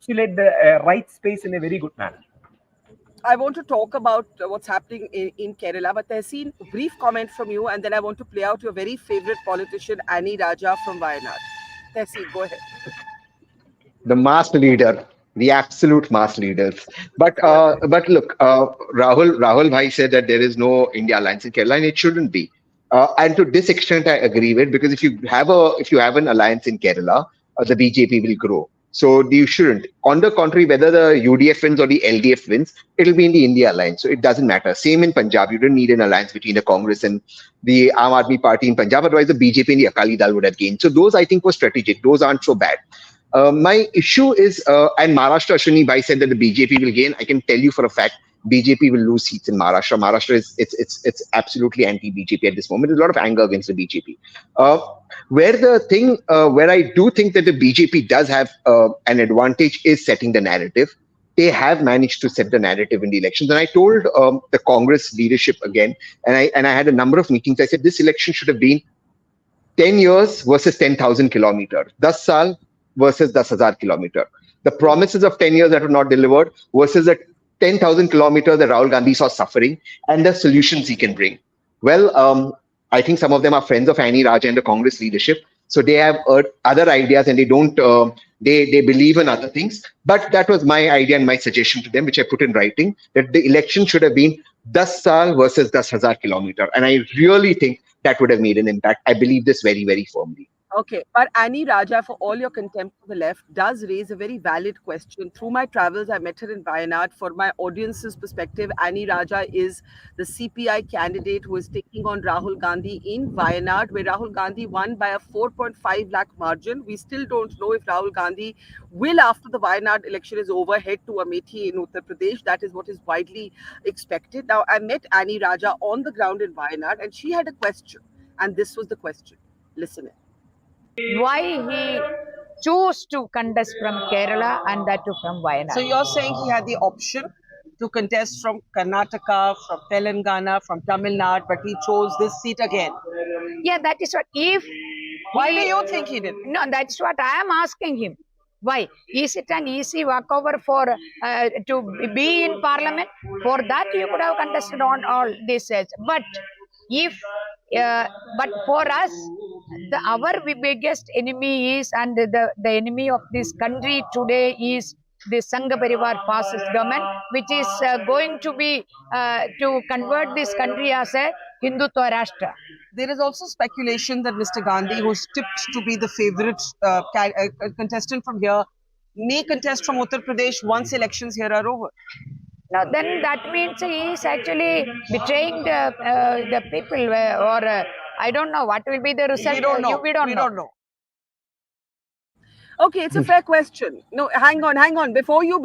encapsulate the right space in a very good manner. I want to talk about what's happening in Kerala, but Tehseen, brief comment from you, and then I want to play out your very favorite politician, Annie Raja from Wayanad. Tehseen, go ahead. The mass leader, the absolute mass leaders. Go ahead. But look, Rahul Bhai said that there is no India alliance in Kerala, and it shouldn't be. And to this extent, I agree with, because if you have an alliance in Kerala, the BJP will grow. So you shouldn't. On the contrary, whether the UDF wins or the LDF wins, it'll be in the India alliance. So it doesn't matter. Same in Punjab. You don't need an alliance between the Congress and the Aam Aadmi Party in Punjab. Otherwise, the BJP and the Akali Dal would have gained. So those, I think, were strategic. Those aren't so bad. My issue is, and Maharashtra, Ashwini Bhai said that the BJP will gain. I can tell you for a fact, BJP will lose seats in Maharashtra. Maharashtra is it's absolutely anti-BJP at this moment. There's a lot of anger against the BJP. Where I do think that the BJP does have an advantage is setting the narrative. They have managed to set the narrative in the elections. And I told the Congress leadership again, and I had a number of meetings. I said this election should have been 10 years versus 10,000 kilometers. 10 saal versus 10,000 kilometers. The promises of 10 years that were not delivered versus the 10,000 kilometers that Rahul Gandhi saw suffering, and the solutions he can bring. Well, I think some of them are friends of Annie Raja and the Congress leadership. So they have other ideas, and they don't, they believe in other things. But that was my idea and my suggestion to them, which I put in writing, that the election should have been 10 saal versus 10,000 kilometers. And I really think that would have made an impact. I believe this very, very firmly. Okay, but Annie Raja, for all your contempt for the left, does raise a very valid question. Through my travels, I met her in Wayanad. For my audience's perspective, Annie Raja is the CPI candidate who is taking on Rahul Gandhi in Wayanad, where Rahul Gandhi won by a 4.5 lakh margin. We still don't know if Rahul Gandhi will, after the Wayanad election is over, head to Amethi in Uttar Pradesh. That is what is widely expected. Now, I met Annie Raja on the ground in Wayanad, and she had a question. And this was the question. Listen in. Why he chose to contest from Kerala and that too from Wayanad. So you're saying he had the option to contest from Karnataka, from Telangana, from Tamil Nadu, but he chose this seat again. Yeah, that is what. If Why do you think he did? No, that's what I am asking him. Why? Is it an easy walkover for to be in parliament? For that, you could have contested on all this. But if but for us, our biggest enemy is, and the enemy of this country today is the Sangha Parivar fascist government, which is going to be to convert this country as a Hindutva Rashtra. There is also speculation that Mr. Gandhi, who's tipped to be the favorite contestant from here, may contest from Uttar Pradesh once elections here are over. Now, then that means he is actually betraying the people, or I don't know what will be the result. We don't know. We don't know. Okay, it's a fair question. No, hang on. Before you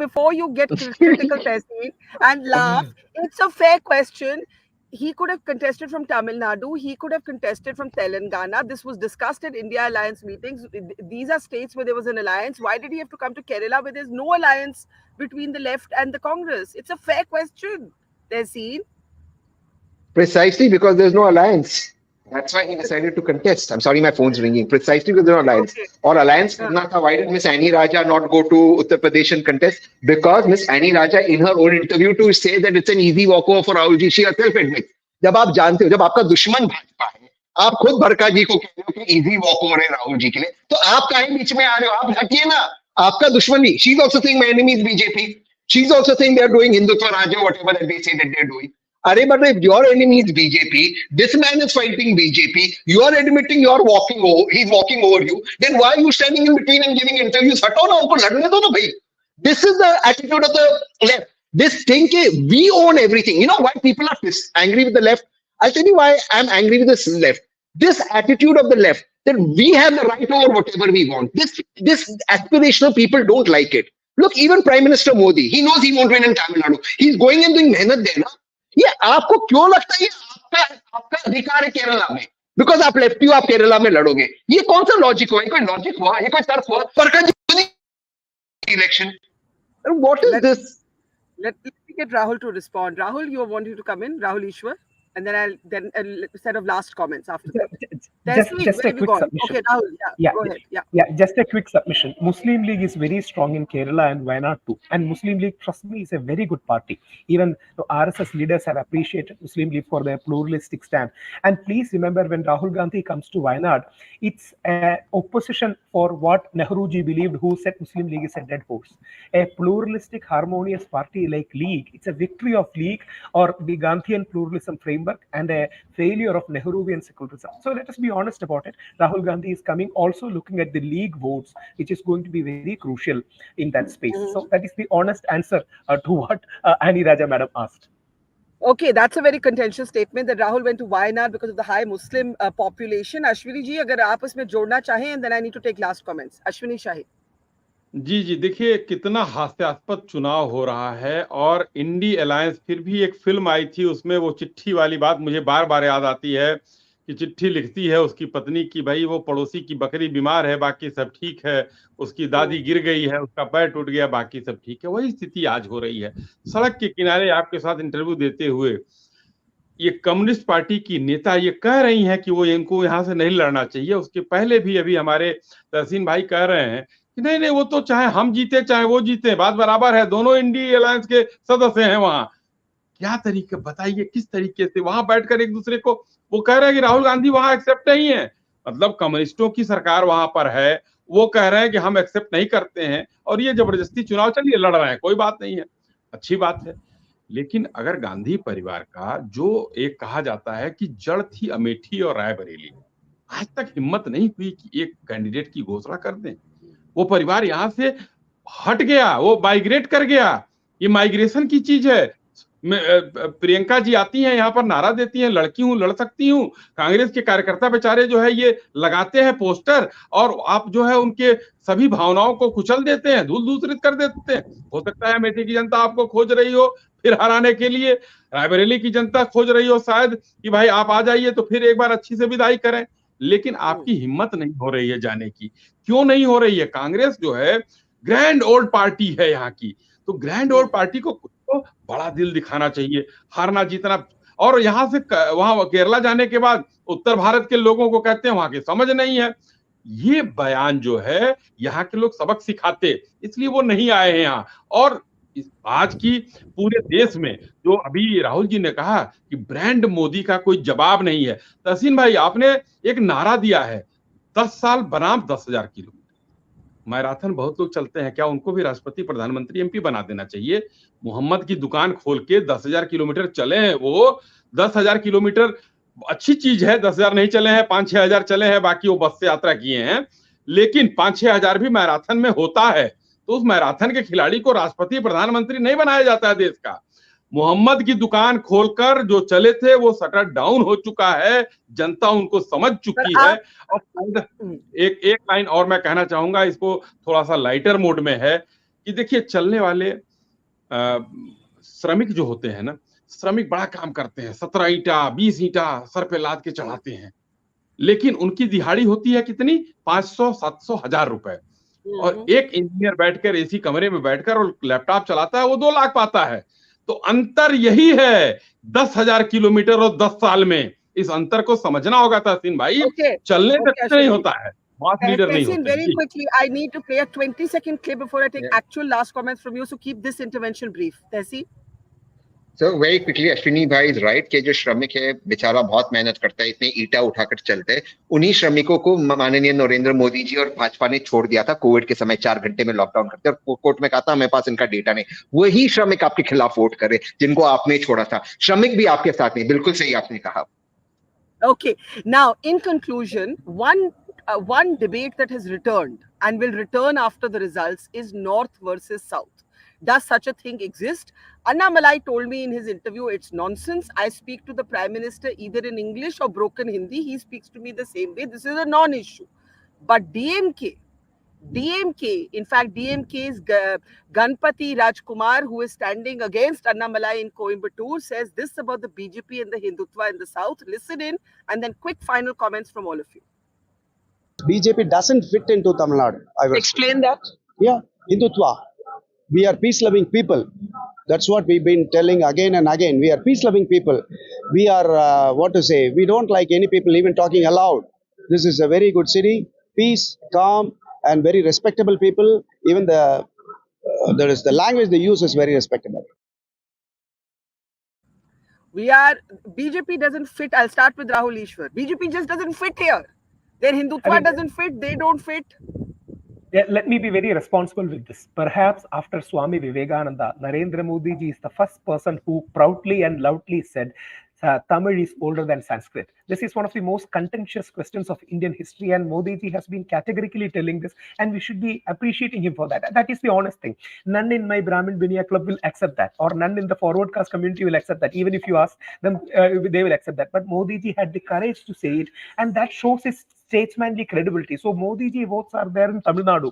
get critical, Tehseen, and laugh, it's a fair question. He could have contested from Tamil Nadu. He could have contested from Telangana. This was discussed at India Alliance meetings. These are states where there was an alliance. Why did he have to come to Kerala where there's no alliance between the left and the Congress? It's a fair question, Tehseen. Precisely because there's no alliance. That's why he decided to contest. I'm sorry, my phone's ringing. Precisely because there's no alliance. Okay. Or alliance, why did Miss Annie Raja not go to Uttar Pradesh and contest? Because Miss Annie Raja, in her own interview, to say that it's an easy walkover for Rahul ji, she herself admits. जब आप जानते हो, जब आपका दुश्मन भाजपा है, आप खुद बरका जी को कह रहे हो कि इजी वॉकओवर है राहुल जी के लिए, तो आप काहे बीच में आ रहे हो? आप हटिए ना. आपका दुश्मन भी. She's also saying my enemy is BJP. She's also saying they're doing Hindutva Raj, whatever that they say that they're doing. But if your enemy is BJP, this man is fighting BJP, you are admitting he's walking over you, then why are you standing in between and giving interviews? This is the attitude of the left. This thing, we own everything. You know why people are angry with the left? I'll tell you why I'm angry with this left. This attitude of the left, that we have the right over whatever we want. This aspirational people don't like it. Look, even Prime Minister Modi, he knows he won't win in Tamil Nadu. He's going and doing mehnat there. ये आपको क्यों लगता है आपका अधिकार है केरला में? Because आप लेफ्टी हो, आप केरला में लड़ोगे. ये कौन सा लॉजिक हुआ? ये कोई लॉजिक हुआ? ये कोई तर्क हुआ? Election. What is this? Let me get Rahul to respond. Rahul, you are wanting to come in? Rahul Ishwar? and then a set of last comments after that. Just a quick submission. Okay, Rahul, go ahead. Yeah, just a quick submission. Muslim League is very strong in Kerala and Wayanad too. And Muslim League, trust me, is a very good party. Even the RSS leaders have appreciated Muslim League for their pluralistic stand. And please remember, when Rahul Gandhi comes to Wayanad, it's an opposition for what Nehruji believed, who said Muslim League is a dead horse. A pluralistic, harmonious party like League, it's a victory of League or the Gandhian pluralism framework and a failure of Nehruvian secularism. So let us be honest about it. Rahul Gandhi is coming also looking at the League votes, which is going to be very crucial in that space. So that is the honest answer to what Annie Raja madam asked. Okay, that's a very contentious statement that Rahul went to Wayanad because of the high Muslim population. Ashwini ji, अगर आप इसमें जोड़ना चाहें, and then I need to take last comments. Ashwini Shahi. जी देखिए कितना हास्यास्पद चुनाव हो रहा है। और इंडी अलायंस, फिर भी एक फिल्म आई थी उसमें वो चिट्ठी वाली बात मुझे बार बार याद आती है कि चिट्ठी लिखती है उसकी पत्नी की, भाई वो पड़ोसी की बकरी बीमार है, बाकी सब ठीक है, उसकी दादी गिर गई है, उसका पैर टूट गया, बाकी सब ठीक है। वही स्थिति आज हो रही है। सड़क के किनारे आपके साथ इंटरव्यू देते हुए ये कम्युनिस्ट पार्टी की नेता ये कह रही हैं कि वो इनको यहाँ से नहीं लड़ना चाहिए। उसके पहले भी अभी हमारे तहसीन भाई कह रहे हैं कि नहीं वो तो चाहे हम जीते चाहे वो जीते, बात बराबर है, दोनों इंडी अलायंस के सदस्य हैं वहां। क्या तरीके बताइए, किस तरीके से वहां बैठकर एक दूसरे को, वो कह रहे हैं कि राहुल गांधी वहां एक्सेप्ट नहीं है, मतलब कम्युनिस्टों की सरकार वहां पर है, वो कह रहे हैं कि हम एक्सेप्ट नहीं करते हैं और ये जबरदस्ती चुनाव चलिए लड़ रहे हैं, कोई बात नहीं है, अच्छी बात है। लेकिन अगर गांधी परिवार का जो एक कहा जाता है कि जड़ थी अमेठी और रायबरेली, आज तक हिम्मत नहीं हुई कि एक कैंडिडेट की घोषणा कर दें। वो परिवार यहाँ से हट गया, वो माइग्रेट कर गया, ये माइग्रेशन की चीज है। प्रियंका जी आती हैं यहाँ पर, नारा देती हैं लड़की हूं लड़ सकती हूँ, कांग्रेस के कार्यकर्ता बेचारे जो है ये लगाते हैं पोस्टर और आप जो है उनके सभी भावनाओं को कुचल देते हैं, धूल दूसरित कर देते हैं। हो सकता है अमेठी की जनता आपको खोज रही हो फिर हराने के लिए, रायबरेली की जनता खोज रही हो शायद कि भाई आप आ जाइए तो फिर एक बार अच्छी से विदाई करें, लेकिन आपकी हिम्मत नहीं हो रही है जाने की। क्यों नहीं हो रही है? कांग्रेस जो है ग्रैंड ओल्ड पार्टी है यहाँ की, तो ग्रैंड ओल्ड पार्टी को तो बड़ा दिल दिखाना चाहिए, हारना जीतना। और यहाँ से वहां केरला जाने के बाद उत्तर भारत के लोगों को कहते हैं वहां की समझ नहीं है, ये बयान जो है यहाँ के लोग सबक सिखाते, इसलिए वो नहीं आए हैं यहाँ। और आज की पूरे देश में जो अभी राहुल जी ने कहा कि ब्रांड मोदी का कोई जवाब नहीं है। तहसीन भाई आपने एक नारा दिया है 10 साल बनाम 10,000 किलोमीटर, मैराथन बहुत लोग चलते हैं, क्या उनको भी राष्ट्रपति प्रधानमंत्री एमपी बना देना चाहिए? मोहम्मद की दुकान खोल के 10,000 किलोमीटर चले हैं, वो 10,000 किलोमीटर अच्छी चीज है, 10,000 नहीं चले हैं, 5-6 हजार चले हैं, बाकी वो बस से यात्रा किए हैं, लेकिन 5-6 हजार भी मैराथन में होता है। तो उस मैराथन के खिलाड़ी को राष्ट्रपति प्रधानमंत्री नहीं बनाया जाता है देश का। मोहम्मद की दुकान खोलकर जो चले थे वो शटर डाउन हो चुका है, जनता उनको समझ चुकी है। और एक लाइन और मैं कहना चाहूंगा, इसको थोड़ा सा लाइटर मोड में है कि देखिए चलने वाले श्रमिक जो होते हैं ना, श्रमिक बड़ा काम करते हैं, 17 ईंटा 20 ईंटा सर पे लाद के चढ़ाते हैं, लेकिन उनकी दिहाड़ी होती है कितनी? 500, 700, 1000 रुपए। और एक इंजीनियर बैठकर एसी कमरे में बैठकर और लैपटॉप चलाता है, वो 2 लाख पाता है। तो अंतर यही है 10,000 किलोमीटर और 10 साल में, इस अंतर को समझना होगा तहसीन भाई। चलने से कुछ नहीं होता है, मास लीडर नहीं होता है। Very quickly, I need to play a 20-second clip before I take actual last comments from you, so keep this intervention brief. Tehseen? So very quickly, Ashwini bhai is right कि जो श्रमिक है बेचारा बहुत मेहनत करता है, इतने ईटा उठाकर चलते हैं, उन्हीं श्रमिकों को माननीय नरेंद्र मोदी जी और भाजपा ने छोड़ दिया था कोविड के समय, 4 घंटे में लॉकडाउन करते, और कोर्ट में कहा था मेरे पास इनका डेटा नहीं। वही श्रमिक आपके खिलाफ वोट करे जिनको आपने छोड़ा था, श्रमिक भी आपके साथ नहीं। बिल्कुल सही आपने कहा। Okay, now in conclusion, one debate that has returned and will return after the results is North versus South. Does such a thing exist? Annamalai told me in his interview, it's nonsense. I speak to the Prime Minister either in English or broken Hindi. He speaks to me the same way. This is a non-issue. But DMK, in fact, DMK's Ganpati Rajkumar, who is standing against Annamalai in Coimbatore, says this about the BJP and the Hindutva in the South. Listen in, and then quick final comments from all of you. BJP doesn't fit into Tamil Nadu. I will explain that. Yeah, Hindutva. We are peace-loving people. That's what we've been telling again and again. We are peace-loving people. we are, we don't like any people even talking aloud. This is a very good city, peace, calm, and very respectable people. Even the language they use is very respectable. BJP doesn't fit. I'll start with Rahul Ishwar. BJP just doesn't fit here. Their Hindutva doesn't fit. They don't fit. Yeah, let me be very responsible with this. Perhaps after Swami Vivekananda, Narendra Modi ji is the first person who proudly and loudly said Tamil is older than Sanskrit. This is one of the most contentious questions of Indian history, and Modi ji has been categorically telling this, and we should be appreciating him for that. That is the honest thing. None in my Brahmin Binya club will accept that, or none in the forward caste community will accept that. Even if you ask them, they will accept that. But Modi ji had the courage to say it, and that shows his statesmanly credibility. So Modi ji votes are there in Tamil Nadu.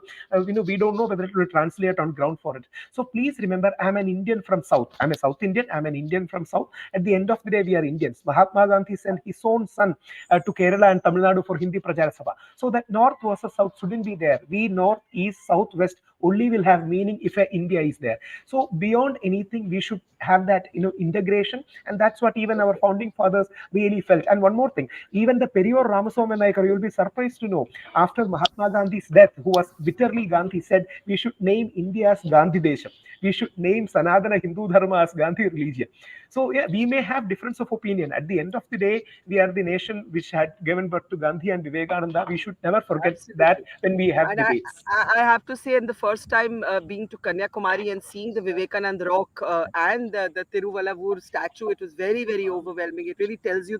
We don't know whether it will translate on ground for it. So please remember, I'm an Indian from South. I'm a South Indian. I'm an Indian from South. At the end of the day, we are Indians. Mahatma Gandhi sent his own son to Kerala and Tamil Nadu for Hindi Prachara Sabha. So that North versus South shouldn't be there. We North, East, South, West only will have meaning if India is there. So beyond anything, we should have that integration, and that's what even our founding fathers really felt. And one more thing, even the Periyar Ramaswamy Naikar, you'll be surprised to know, after Mahatma Gandhi's death, who was bitterly Gandhi, said we should name India as Gandhi Desham. We should name Sanatana Hindu Dharma as Gandhi religion. So yeah, we may have difference of opinion. At the end of the day, we are the nation which had given birth to Gandhi and Vivekananda. We should never forget that when we have debates. I have to say, in the first time being to Kanyakumari and seeing the Vivekananda rock and the Tiruvallavur statue, it was very, very overwhelming. It really tells you the